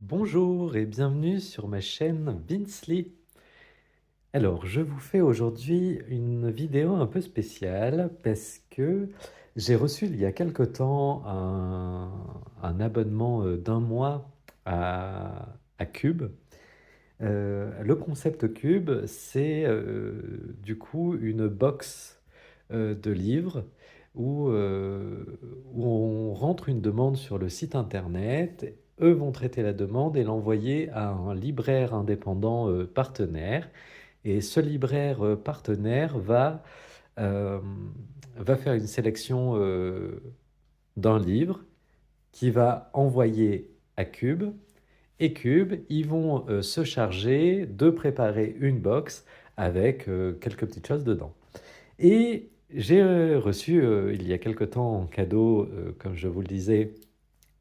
Bonjour et bienvenue sur ma chaîne Vinsley. Alors, je vous fais aujourd'hui une vidéo un peu spéciale parce que j'ai reçu il y a quelque temps un abonnement d'un mois à Cube. Le concept Cube, c'est du coup une box de livres où, où on rentre une demande sur le site internet. Eux vont traiter la demande et l'envoyer à un libraire indépendant partenaire. Et ce libraire partenaire euh, va faire une sélection d'un livre qui va envoyer à Cube. Et Cube, ils vont se charger de préparer une box avec quelques petites choses dedans. Et j'ai reçu il y a quelque temps en cadeau, comme je vous le disais,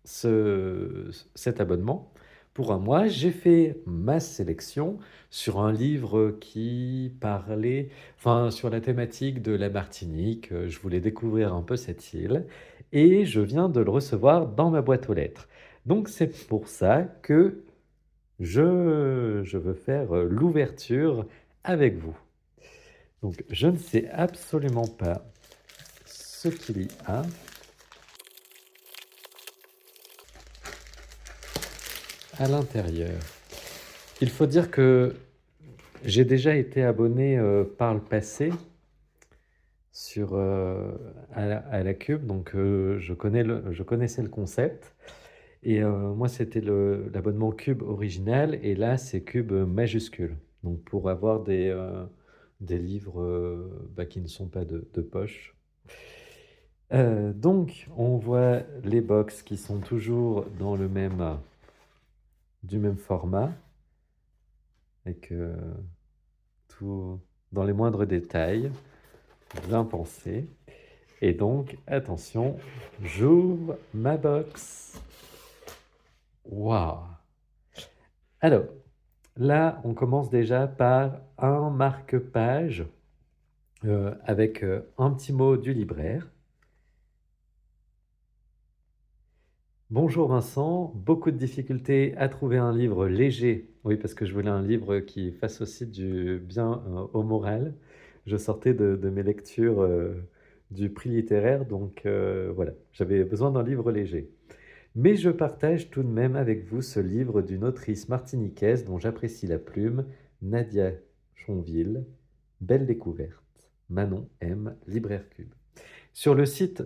cet abonnement pour un mois. J'ai fait ma sélection sur un livre qui parlait, enfin, sur la thématique de la Martinique. Je voulais découvrir un peu cette île et je viens de le recevoir dans ma boîte aux lettres. Donc c'est pour ça que je veux faire l'ouverture avec vous. Donc je ne sais absolument pas ce qu'il y a à l'intérieur. Il faut dire que j'ai déjà été abonné par le passé à la Cube, donc je connaissais le concept. Et moi, c'était l'abonnement Cube original, et là, c'est Cube majuscule. Donc pour avoir des livres bah, qui ne sont pas de poche. Donc, on voit les box qui sont toujours dans du même format, avec tout dans les moindres détails, bien pensé. Et donc, attention, j'ouvre ma box. Waouh! Alors, là, on commence déjà par un marque-page avec un petit mot du libraire. Bonjour Vincent, beaucoup de difficultés à trouver un livre léger. Oui, parce que je voulais un livre qui fasse aussi du bien au moral. Je sortais de mes lectures du prix littéraire, donc voilà, j'avais besoin d'un livre léger. Mais je partage tout de même avec vous ce livre d'une autrice martiniquaise dont j'apprécie la plume, Nadia Chonville. Belle découverte. Manon M, Libraire Cube. Sur le site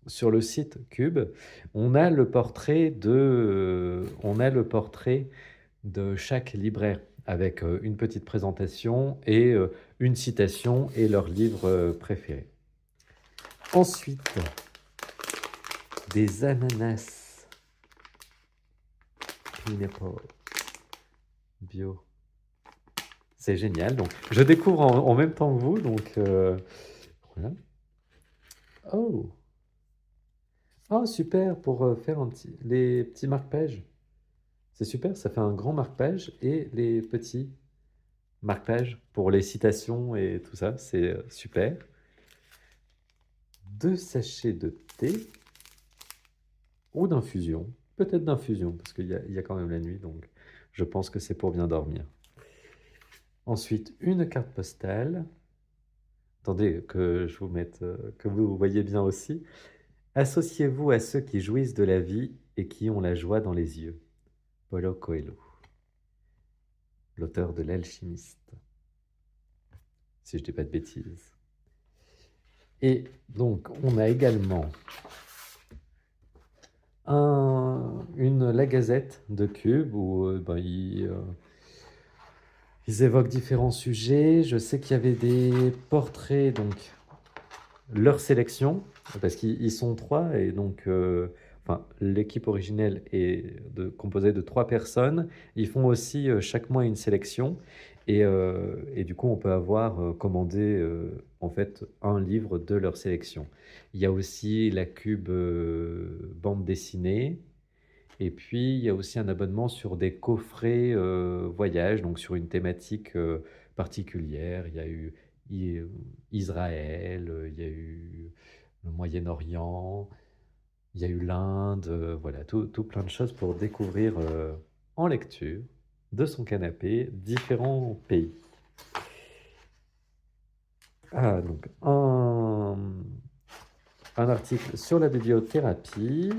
sur le site Cube, on a le portrait de chaque libraire avec une petite présentation et une citation et leur livre préféré. Ensuite, des ananas pineapple bio. C'est génial. Donc, je découvre en même temps que vous. Donc, voilà. Oh, oh, super pour faire les petits marque-pages. C'est super, ça fait un grand marque-page et les petits marque-pages pour les citations et tout ça. C'est super. 2 sachets de thé ou d'infusion. Peut-être d'infusion parce il y a quand même la nuit. Donc, je pense que c'est pour bien dormir. Ensuite, une carte postale. Attendez que je vous mette, que vous voyez bien aussi. Associez-vous à ceux qui jouissent de la vie et qui ont la joie dans les yeux. Paulo Coelho, l'auteur de L'Alchimiste, si je ne dis pas de bêtises. Et donc, on a également la Gazette de Cube où ils évoquent différents sujets. Je sais qu'il y avait des portraits, donc leur sélection, parce qu'ils sont trois, et donc enfin, l'équipe originelle est composée de 3 personnes. Ils font aussi chaque mois une sélection, et du coup, on peut avoir commandé en fait un livre de leur sélection. Il y a aussi la Cube bande dessinée, et puis il y a aussi un abonnement sur des coffrets voyage, donc sur une thématique particulière. Il y a eu I- Israël, il y a eu le Moyen-Orient, Il y a eu l'Inde, voilà, tout plein de choses pour découvrir en lecture, de son canapé, différents pays. Ah, donc un article sur la bibliothérapie.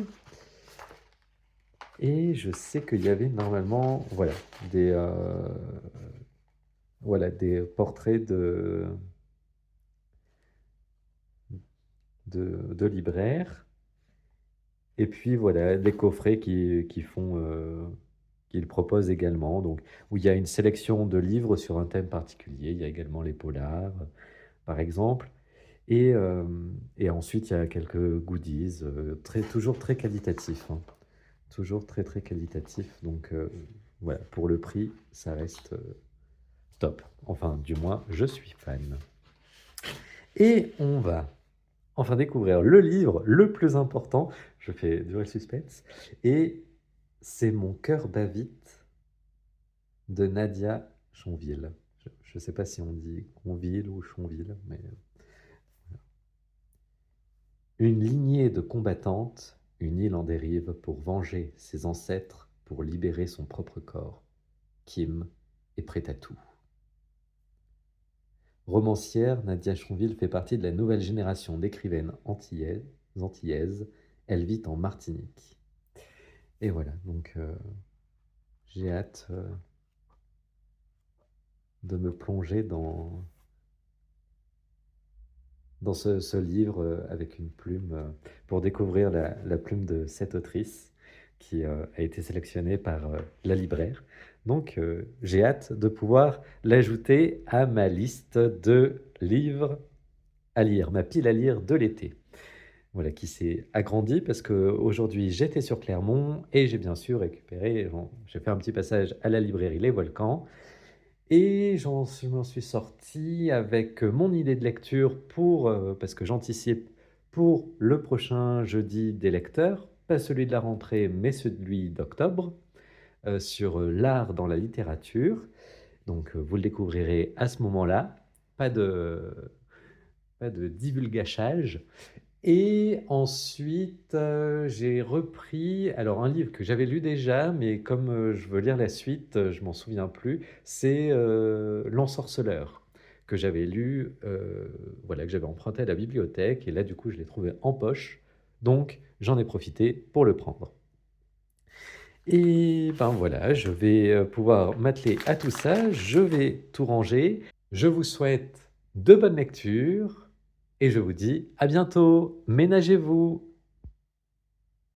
Et je sais qu'il y avait normalement, des, voilà, des portraits de libraires. Et puis voilà, des coffrets qu'ils proposent également. Donc, où il y a une sélection de livres sur un thème particulier. Il y a également les polars, par exemple. Et ensuite, il y a quelques goodies, toujours très qualitatifs, hein. Toujours très très qualitatif. Donc voilà, pour le prix, ça reste top. Enfin, du moins, je suis fan. Et on va enfin découvrir le livre le plus important. Je fais durer le suspense. Et c'est Mon cœur bat vite de Nadia Chonville. Je ne sais pas si on dit Conville ou Chonville, mais une lignée de combattantes, une île en dérive pour venger ses ancêtres, pour libérer son propre corps. Kim est prête à tout. Romancière, Nadia Chonville fait partie de la nouvelle génération d'écrivaines antillaises. Elle vit en Martinique. Et voilà, donc j'ai hâte de me plonger dans ce livre avec une plume pour découvrir la plume de cette autrice qui a été sélectionnée par la libraire. Donc j'ai hâte de pouvoir l'ajouter à ma liste de livres à lire, ma pile à lire de l'été. Voilà, qui s'est agrandie parce qu'aujourd'hui j'étais sur Clermont et j'ai bien sûr récupéré, j'ai fait un petit passage à la librairie Les Volcans et je m'en suis sorti avec mon idée de lecture parce que j'anticipe pour le prochain jeudi des lecteurs, pas celui de la rentrée mais celui d'octobre, sur l'art dans la littérature. Donc vous le découvrirez à ce moment-là, pas de divulgachage. Et ensuite, j'ai repris alors un livre que j'avais lu déjà, mais comme, je veux lire la suite, je m'en souviens plus. C'est, L'Ensorceleur que j'avais lu, voilà, que j'avais emprunté à la bibliothèque et là, du coup, je l'ai trouvé en poche, donc j'en ai profité pour le prendre. Et ben, voilà, je vais, pouvoir m'atteler à tout ça. Je vais tout ranger. Je vous souhaite de bonnes lectures et je vous dis à bientôt. Ménagez-vous.